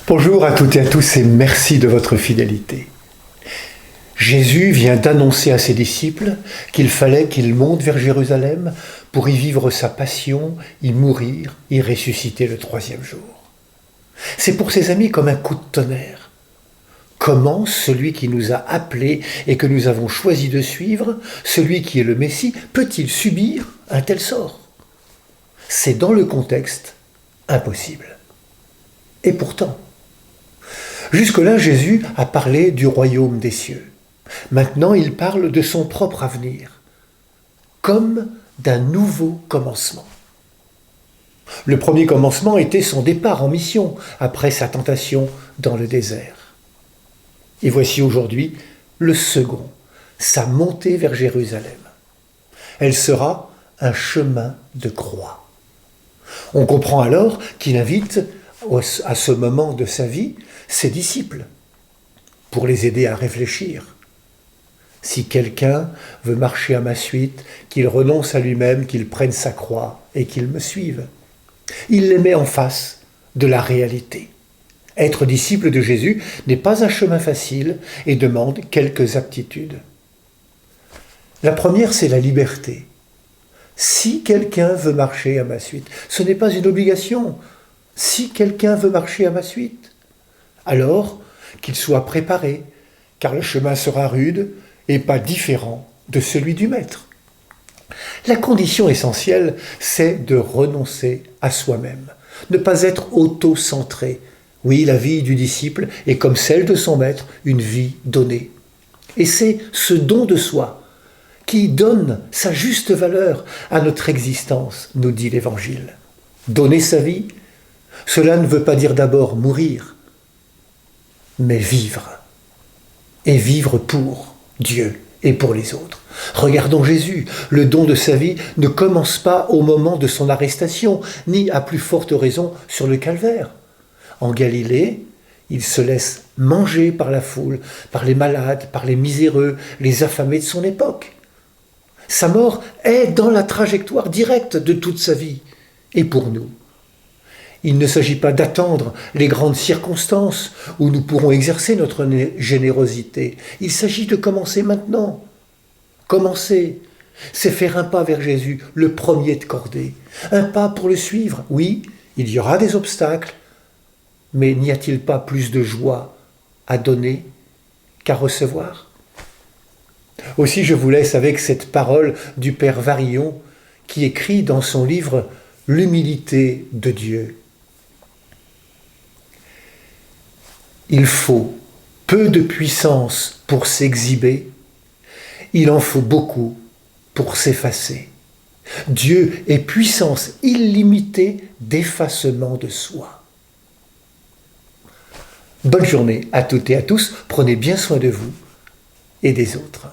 Bonjour à toutes et à tous et merci de votre fidélité. Jésus vient d'annoncer à ses disciples qu'il fallait qu'ils montent vers Jérusalem pour y vivre sa passion, y mourir, y ressusciter le troisième jour. C'est pour ses amis comme un coup de tonnerre. Comment celui qui nous a appelés et que nous avons choisi de suivre, celui qui est le Messie, peut-il subir un tel sort ? C'est dans le contexte impossible. Et pourtant, jusque-là, Jésus a parlé du royaume des cieux. Maintenant, il parle de son propre avenir, comme d'un nouveau commencement. Le premier commencement était son départ en mission, après sa tentation dans le désert. Et voici aujourd'hui le second, sa montée vers Jérusalem. Elle sera un chemin de croix. On comprend alors qu'il invite à ce moment de sa vie ses disciples pour les aider à réfléchir. Si quelqu'un veut marcher à ma suite, qu'il renonce à lui-même, qu'il prenne sa croix et qu'il me suive. Il les met en face de la réalité. Être disciple de Jésus n'est pas un chemin facile et demande quelques aptitudes. La première, c'est la liberté. Si quelqu'un veut marcher à ma suite, ce n'est pas une obligation. Si quelqu'un veut marcher à ma suite, alors qu'il soit préparé, car le chemin sera rude et pas différent de celui du maître. La condition essentielle, c'est de renoncer à soi-même, ne pas être auto-centré. Oui, la vie du disciple est comme celle de son maître, une vie donnée. Et c'est ce don de soi qui donne sa juste valeur à notre existence, nous dit l'Évangile. Donner sa vie, cela ne veut pas dire d'abord mourir, mais vivre. Et vivre pour Dieu et pour les autres. Regardons Jésus. Le don de sa vie ne commence pas au moment de son arrestation, ni à plus forte raison sur le calvaire. En Galilée, il se laisse manger par la foule, par les malades, par les miséreux, les affamés de son époque. Sa mort est dans la trajectoire directe de toute sa vie. Et pour nous, il ne s'agit pas d'attendre les grandes circonstances où nous pourrons exercer notre générosité. Il s'agit de commencer maintenant. Commencer, c'est faire un pas vers Jésus, le premier de cordée. Un pas pour le suivre. Oui, il y aura des obstacles, mais n'y a-t-il pas plus de joie à donner qu'à recevoir ? Aussi, je vous laisse avec cette parole du Père Varillon qui écrit dans son livre « L'humilité de Dieu ». Il faut peu de puissance pour s'exhiber, il en faut beaucoup pour s'effacer. Dieu est puissance illimitée d'effacement de soi. Bonne journée à toutes et à tous, prenez bien soin de vous et des autres.